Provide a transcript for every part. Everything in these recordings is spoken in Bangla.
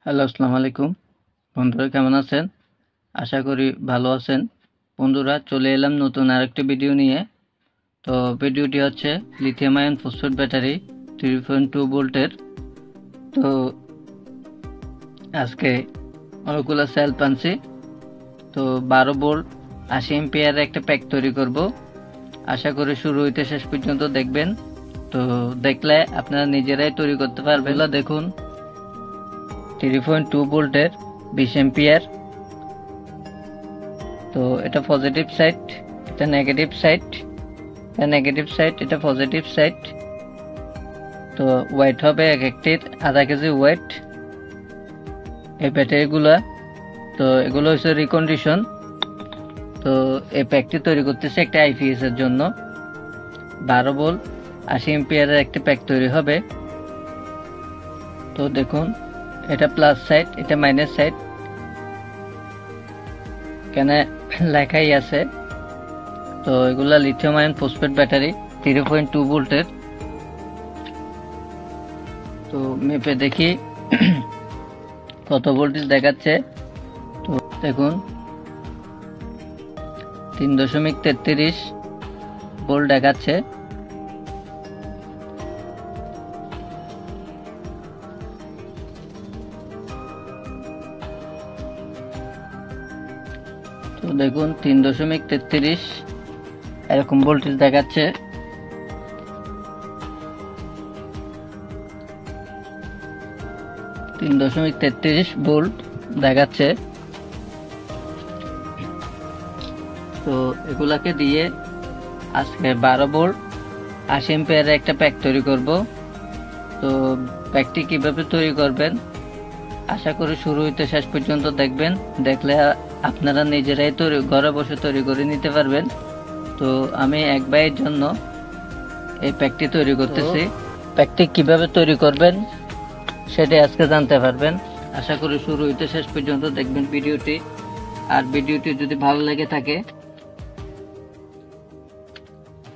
হ্যালো, আসসালামু আলাইকুম। বন্ধুরা কেমন আছেন? আশা করি ভালো আছেন। বন্ধুরা চলে এলাম নতুন আরেকটি ভিডিও নিয়ে। তো ভিডিওটি হচ্ছে লিথিয়াম আয়ন ফসফেট ব্যাটারি 3.2 ভোল্টের। তো আজকে অনেকগুলো সেল পানছি। তো 12 ভোল্ট 80 এম্পিয়ার একটা প্যাক তৈরি করব। আশা করি শুরু হইতে শেষ পর্যন্ত দেখবেন। তো দেখলে আপনারা নিজেরাই তৈরি করতে পারবেন। দেখুন 3.2 ভোল্টের 20 এম্পিয়ার। তো এটা পজিটিভ সাইড, এটা নেগেটিভ সাইড, এটা পজিটিভ সাইড। তো ওয়েট হবে এক একটির আধা কেজি ওয়েট এই ব্যাটারিগুলা। তো এগুলো হচ্ছে রিকন্ডিশন। তো এই প্যাকটি তৈরি করতেছে একটা আইপিএস এর জন্য। 12 ভোল্ট 80 এম্পিয়ারের একটা প্যাক তৈরি হবে। তো দেখুন এটা প্লাস সাইড, এটা মাইনাস সাইড, এখানে লেখাই আছে। তো এগুলা লিথিয়াম আয়ন ফসফেট ব্যাটারি 3.2 ভোল্টের। তো মেপে দেখি কত ভোল্টেজ দেখাচ্ছে। তো দেখুন 3.33 ভোল্ট দেখাচ্ছে। তো দেখুন 3.33 এরকম ভোল্টেজ দেখাচ্ছে। তিন 3.33 ভোল্ট দেখাচ্ছে। তো এগুলাকে দিয়ে আজকে 12 ভোল্ট 80 এম্পিয়ারের একটা প্যাক তৈরি করব। তো প্যাকটি কিভাবে তৈরি করবেন আশা করি শুরু হইতে শেষ পর্যন্ত দেখবেন। দেখলে আপনারা নিজেরাই ঘরে বসে তৈরি করে নিতে পারবেন। তো আমি এক ভাইয়ের জন্য এই প্যাকটি তৈরি করতেছি। প্যাকটি কিভাবে তৈরি করবেন সেটা আজকে জানতে পারবেন। আশা করি শুরু হইতে শেষ পর্যন্ত দেখবেন ভিডিওটি। আর ভিডিওটি যদি ভালো লেগে থাকে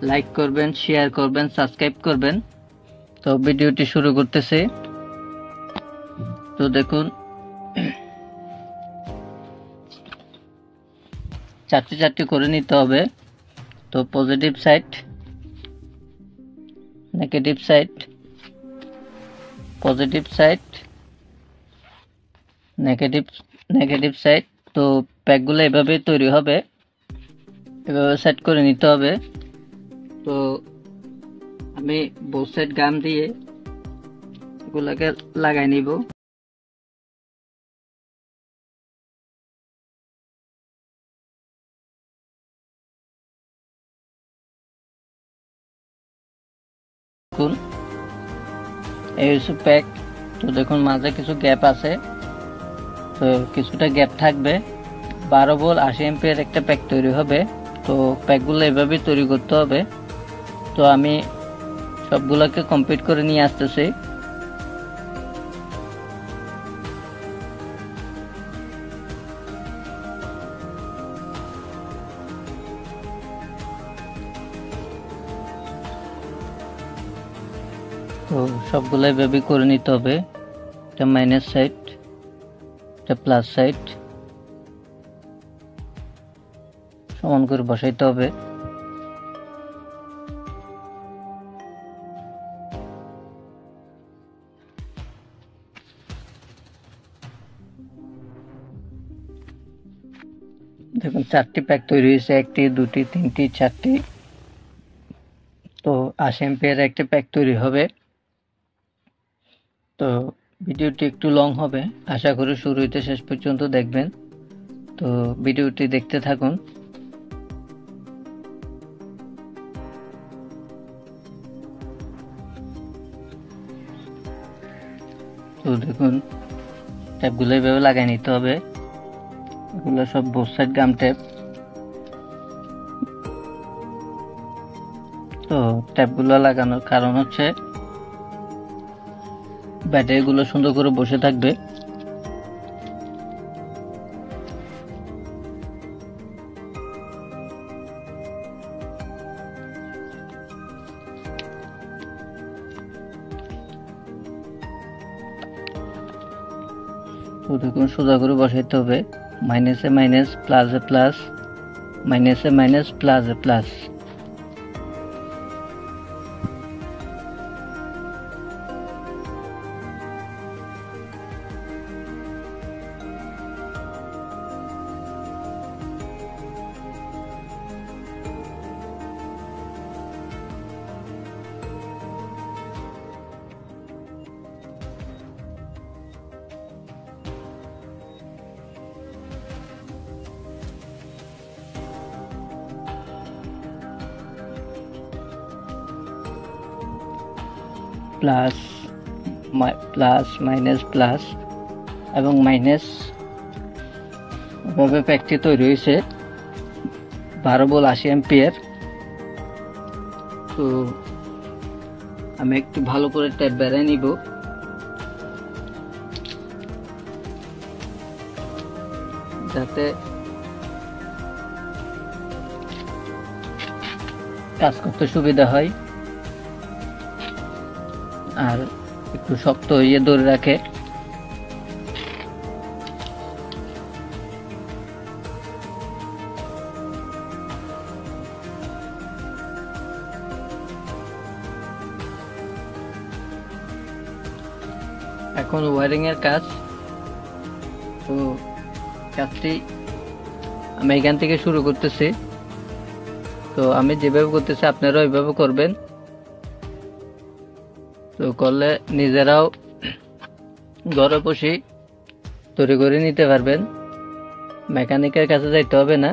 লাইক করবেন, শেয়ার করবেন, সাবস্ক্রাইব করবেন। তো ভিডিওটি শুরু করতেছি। তো দেখুন চারটি চারটি করে নিতে হবে। তো positive side, negative side, positive side, negative side. তো প্যাকগুলো এভাবে তৈরি হবে, এভাবে সেট করে নিতে হবে। তো আমি বোথ সাইড গাম দিয়ে এগুলাকে লাগাই নিব। দেখুন এই হচ্ছে প্যাক। তো দেখুন মাঝে কিছু গ্যাপ আছে, তো কিছুটা গ্যাপ থাকবে। 12 ভোল্ট 80 এম্পিয়ার একটা প্যাক তৈরি হবে। তো প্যাকগুলো এভাবে তৈরি করতে হবে। তো আমি সবগুলোকে কমপ্লিট করে নিয়ে আসতেছি। তো সবগুলো এভাবে করে নিতে হবে। এটা মাইনাস সাইড, এটা প্লাস সাইড, সমান করে বসাইতে হবে। দেখুন চারটি প্যাক তৈরি হয়েছে, একটি, দুটি, তিনটি, চারটি। তো 80 এম্পিয়ার একটা প্যাক তৈরি হবে। তো ভিডিওটি একটু লং হবে, আশা করি শুরু হইতে শেষ পর্যন্ত দেখবেন। তো ভিডিওটি দেখতে থাকুন। তো দেখুন ট্যাপগুলো এভাবে লাগাই নিতে হবে। এগুলো সব বোথ সাইড গাম ট্যাপ। তো ট্যাপগুলো লাগানোর কারণ হচ্ছে ব্যাটারিগুলো সুন্দর করে বসে থাকবে। তো দেখুন সোজা করে বসাইতে হবে, মাইনাসে মাইনাস প্লাসে প্লাস, মাইনাসে মাইনাস প্লাসে plus. Plus plus minus plus এবং মাইনাস, এভাবে প্যাকটি তৈরি হয়েছে 12 ভোল্ট 80 অ্যাম্পিয়ার। তো আমি একটু ভালো করে ট্যাপ বেড়ে নিব, যাতে কাজ করতে সুবিধা হয় আর একটু শক্ত হয়ে ধরে রাখে। এখন ওয়্যারিং এর কাজ। তো কাজটি আমি এখান থেকে শুরু করতেছি। তো আমি যেভাবে করতেছি আপনারা ওইভাবে করবেন। তো করলে নিজেরাও ঘরে বসে তৈরি করে নিতে পারবেন, মেকানিকের কাছে যাইতে হবে না।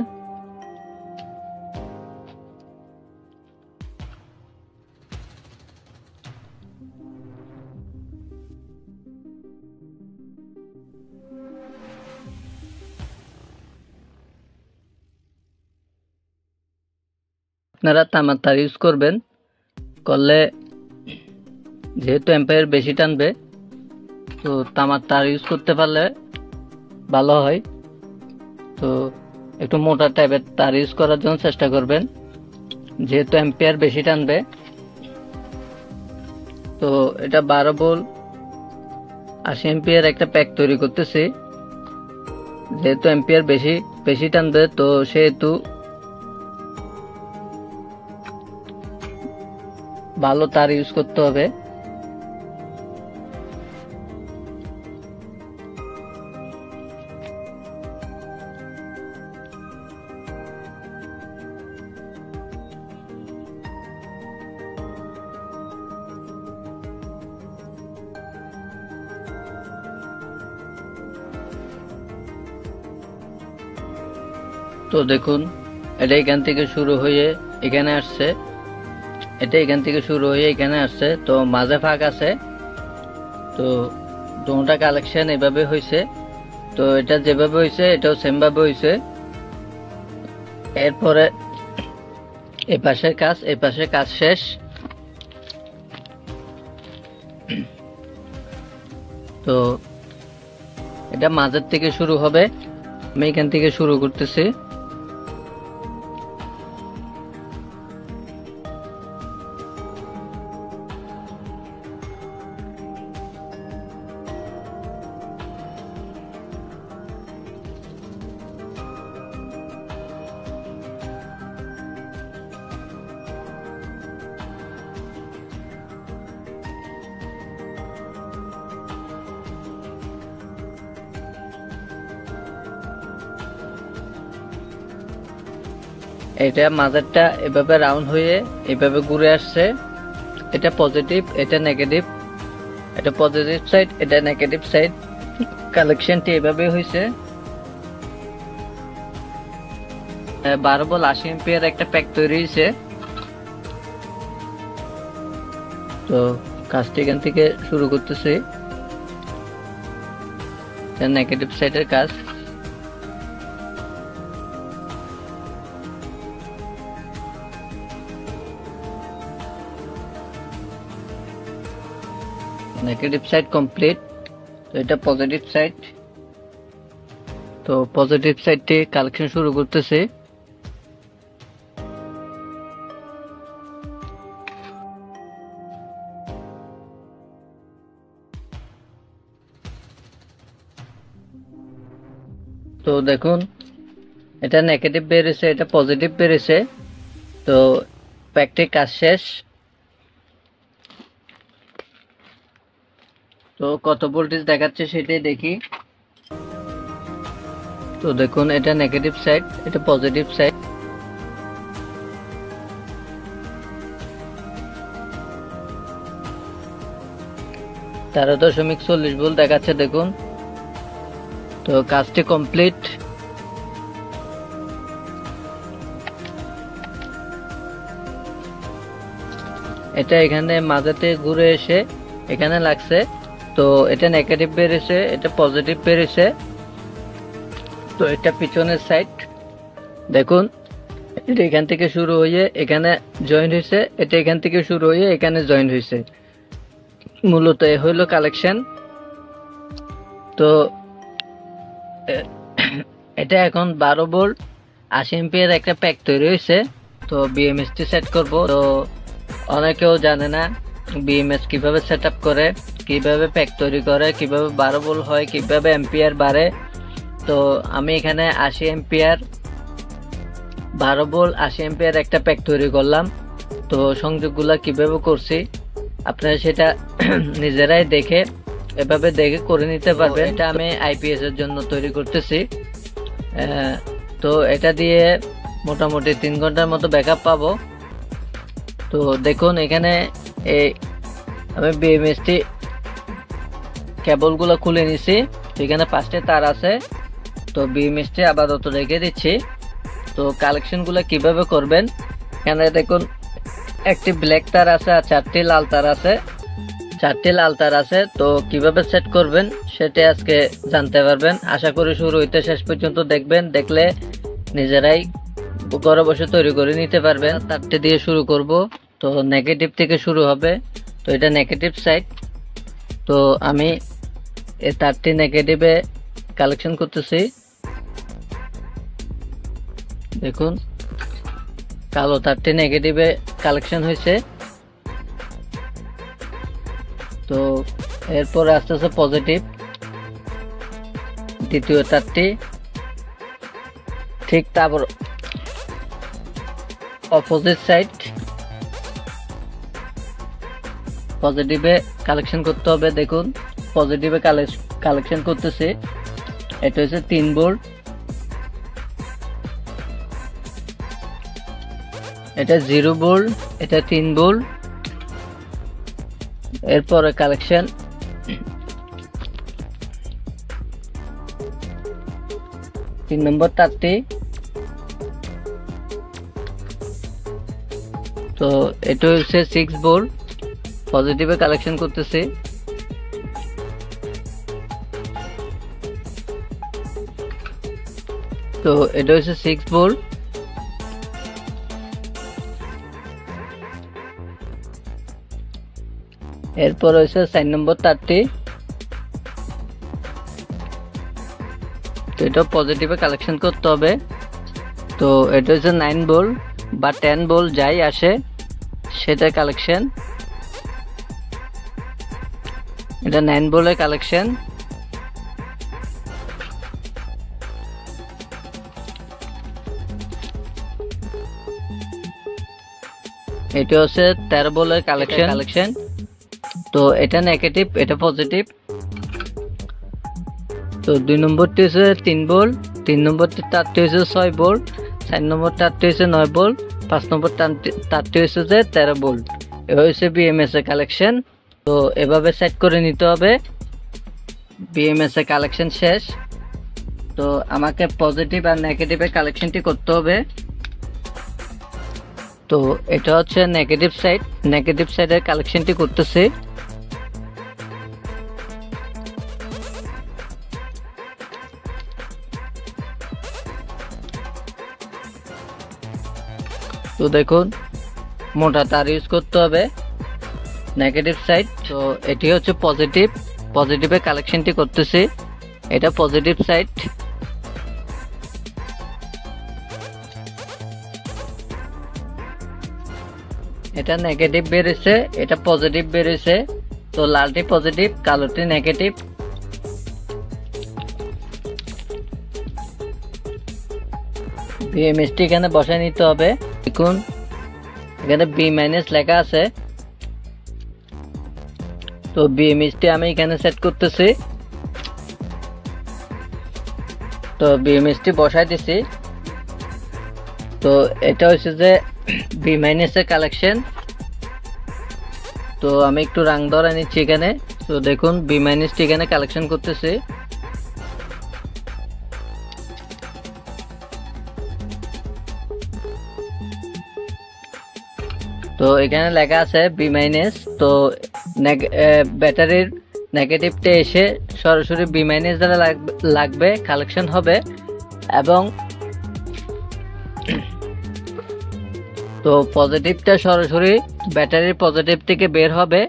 আপনারা তামার তার ইউজ করবেন, করলে যেহেতু অ্যাম্পিয়ার বেশি টানবে, তো তামার তার ইউজ করতে পারলে ভালো হয়। তো একটু মোটা টাইপের তার ইউজ করার জন্য চেষ্টা করবেন, যেহেতু অ্যাম্পিয়ার বেশি টানবে। তো এটা 12 ভোল্ট 80 অ্যাম্পিয়ার একটা প্যাক তৈরি করতেছি। যেহেতু অ্যাম্পিয়ার বেশি টানবে, তো সেহেতু ভালো তার ইউজ করতে হবে। তো দেখুন, এটা এখান থেকে শুরু হয়ে এখানে আসছে, এটা এখান থেকে শুরু হয়ে এখানে আসছে। তো মাঝে ফাঁক আছে। তো দুটো কালেকশন এভাবে হয়েছে। তো এটা যেভাবে হয়েছে এটাও সেম ভাবে হয়েছে। এরপরে এই পাশের কাজ শেষ। তো এটা মাঝের থেকে শুরু হবে, আমি এখান থেকে শুরু করতেছি। এটা মাঝেরটা এভাবে রাউন্ড হয়ে এভাবে ঘুরে আসছে। এটা পজিটিভ, এটা নেগেটিভ, এটা পজিটিভ সাইড, এটা নেগেটিভ সাইড। কালেকশনটি এভাবে হয়েছে। 12 ভোল্ট 80 অ্যাম্পিয়ার একটা প্যাক তৈরি হয়েছে। তো কাজটি এখান থেকে শুরু করতেছি। নেগেটিভ সাইডের কাজ। Negative side complete. তো এটা পজিটিভ সাইড। তো পজিটিভ সাইডটি কালেকশন শুরু করতেছে। তো দেখুন এটা নেগেটিভ বেরিয়েছে, এটা পজিটিভ বেরিয়েছে। তো প্যাকটির কাজ শেষ। তো কত ভোল্টেজ দেখাচ্ছে সেটাই দেখি। তো দেখুন এটা নেগেটিভ সাইড, এটা পজিটিভ সাইড। তেরো 13.40 ভোল্ট দেখাচ্ছে দেখুন। তো কাজটি কমপ্লিট। এটা এখানে মাঝাতে ঘুরে এসে এখানে লাগছে। তো এটা নেগেটিভ বেরিয়েছে, এটা পজিটিভ বেরিয়েছে। তো এটা পিছনের সাইড দেখুন, এটা এখান থেকে শুরু হয়ে এখানে জয়েন্ট হয়েছে, এটা এখান থেকে শুরু হয়ে এখানে জয়েন্ট হয়েছে। মূলত এ হইল কালেকশন। তো এটা এখন 12 ভোল্ট 80 এম্পিয়ার একটা প্যাক তৈরি হয়েছে। তো বিএমএসটি সেট করব। তো অনেকেও জানে না বিএমএস কিভাবে সেট আপ করে, কিভাবে প্যাক তৈরি করে, কিভাবে 12 ভোল্ট হয়, কিভাবে এম্পিয়ার বাড়ে। তো আমি এখানে 80 এম্পিয়ার 12 ভোল্ট 80 এম্পিয়ার একটা প্যাক তৈরি করলাম। তো সংযোগগুলা কিভাবে করছি আপনারা সেটা নিজেরাই দেখে এভাবে দেখে করে নিতে পারবেন। এটা আমি আইপিএস এর জন্য তৈরি করতেছি। তো এটা দিয়ে মোটামুটি 3 ঘন্টার মতো ব্যাকআপ পাবো। তো দেখুন এখানে আমি বিএমএসটি কেবলগুলো খুলে নিছি। তো এখানে 5টে তার আছে। তো বিএমএসটি আপাতত রেখে দিচ্ছি। তো কালেকশনগুলো কিভাবে করবেন, এখানে দেখুন একটি ব্ল্যাক তার আছে আর 4টি লাল তার আছে। 4টি লাল তার আছে। তো কিভাবে সেট করবেন সেটা আজকে জানতে পারবেন। আশা করি শুরু হইতে শেষ পর্যন্ত দেখবেন, দেখলে নিজেরাই ঘরে বসে তৈরি করে নিতে পারবেন। তারটি দিয়ে শুরু করব। তো নেগেটিভ থেকে শুরু হবে। তো এটা নেগেটিভ সাইড। তো আমি এই তারটি নেগেটিভে কালেকশন করতেছি। দেখুন কালো তারটি নেগেটিভে কালেকশন হয়েছে। তো এরপর আস্তে আস্তে পজিটিভ, দ্বিতীয় তারটি ঠিক তারপর অপোজিট সাইড পজিটিভে কালেকশন করতে হবে। দেখুন পজিটিভে কালেকশন করতেছে। এটা হচ্ছে 3 ভোল্ট, এটা 0 ভোল্ট, এটা 3 ভোল্ট। এরপরে কালেকশন 3 নম্বর তারটি। তো এটা হচ্ছে 6 ভোল্ট, পজিটিভে কালেকশন করতেছি। তো এটা হচ্ছে 6 ভোল্ট। এরপর হচ্ছে 4 নম্বর তারটি। তো এটা পজিটিভে কালেকশন করতে হবে। তো এটা হচ্ছে 9 ভোল্ট বা 10 ভোল্ট যাই আসে সেটা কালেকশন। এটা 9 ভোল্টের কালেকশন। এটা হচ্ছে 13 ভোল্টের কালেকশন। তো এটা নেগেটিভ, এটা পজিটিভ। তো 2 নম্বরটি হচ্ছে 3 ভোল্ট, 3 নম্বরটি তারটি হচ্ছে 6 ভোল্ট, 4 নম্বর তারটি হচ্ছে 9 ভোল্ট, 5 নম্বর তারটি হচ্ছে 13 ভোল্ট। এ হচ্ছে বিএমএস এর কালেকশন। তো এভাবে সেট করে নিতে হবে। বিএমএস এর কালেকশন শেষ। তো আমাকে পজিটিভ আর নেগেটিভের কালেকশনটি করতে হবে। তো এটা হচ্ছে নেগেটিভ সাইড, নেগেটিভ সাইডের কালেকশনটি করতেছি। তো দেখুন মোটা তার ইউজ করতে হবে নেগেটিভ সাইড। তো এটি হচ্ছে পজিটিভ, পজিটিভের কালেকশনটি করতেছি। এটা পজিটিভ সাইড। এটা নেগেটিভ বেরিয়েছে, এটা পজিটিভ বেরিয়েছে। তো লালটি পজিটিভ, কালোটি নেগেটিভ। বিএমএসটি এখানে বসায় নিতে হবে। দেখুন এখানে বি মাইনাস লেখা আছে, তো বিএমএসটি আমি এখানে সেট করতেছি। তো বিএমএসটি বসাই দিছি। তো এটা হচ্ছে যে বি মাইনাস এর কালেকশন। তো আমি একটু রং ধরে নিচ্ছি এখানে। তো দেখুন বি মাইনাসটি এখানে কালেকশন করতেছি। তো এখানে লেখা আছে বি মাইনাস। তো ব্যাটারির নেগেটিভটা এসে সরাসরি বি মাইনাস দ্বারা লাগবে, কালেকশন হবে। এবং তো পজিটিভটা সরাসরি ব্যাটারির পজিটিভ থেকে বের হবে।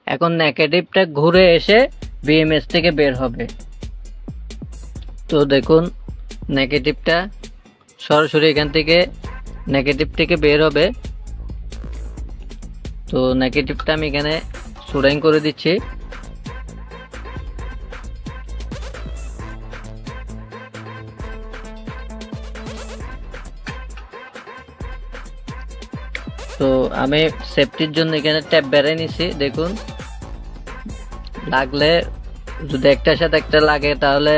এখন নেগেটিভটা ঘুরে এসে বিএমএস থেকে বের হবে। তো দেখুন নেগেটিভটা সরাসরি এখান থেকে নেগেটিভ থেকে বের হবে। তো নেগেটিভটা আমি এখানে সোল্ডারিং করে দিচ্ছি। তো আমি সেফটির জন্য এখানে ট্যাপ বেড়ে নিছি। দেখুন লাগলে যদি একটার সাথে একটা লাগে তাহলে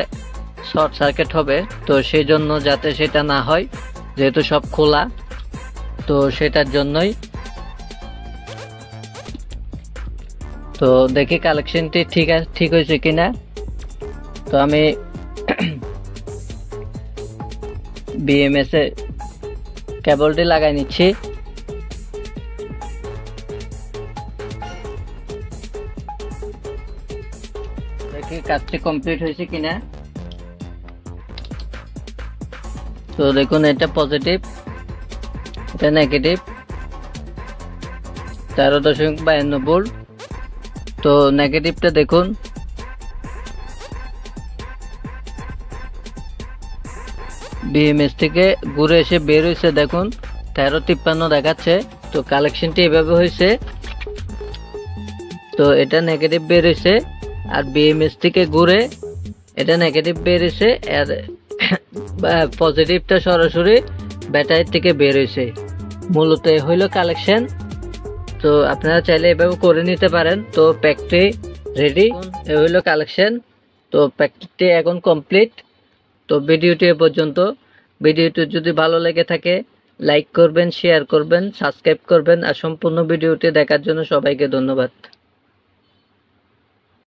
শর্ট সার্কিট হবে। তো সেই জন্য যাতে সেটা না হয়, যেহেতু সব খোলা, তো সেটার জন্যই। তো দেখি কালেকশনটি ঠিক হয়েছে কিনা। তো আমি বিএমএস এ কেবলটি লাগাই নিচ্ছি। দেখি কাজটি কমপ্লিট হয়েছে কিনা। তো দেখুন এটা পজিটিভ, এটা নেগেটিভ, 13.52 ভোল্ট। তো নেগেটিভটা দেখুন বিএমএস থেকে ঘুরে এসে বের হয়েছে। দেখুন 1353 দেখাচ্ছে। তো কালেকশনটি এভাবে হয়েছে। তো এটা নেগেটিভ বের হয়েছে, আর বিএমএস থেকে ঘুরে এটা নেগেটিভ বের হয়েছে, আর পজিটিভটা সরাসরি ব্যাটারি থেকে বের হয়েছে। মূলত এ হইল কালেকশন। তো আপনারা চাইলে এভাবে করে নিতে পারেন। তো প্যাকটি রেডি, এ হইল কালেকশন। তো প্যাকটি এখন কমপ্লিট। তো ভিডিওটি এ পর্যন্ত। ভিডিওটি যদি ভালো লেগে থাকে লাইক করবেন, শেয়ার করবেন, সাবস্ক্রাইব করবেন। আর সম্পূর্ণ ভিডিওটি দেখার জন্য সবাইকে ধন্যবাদ।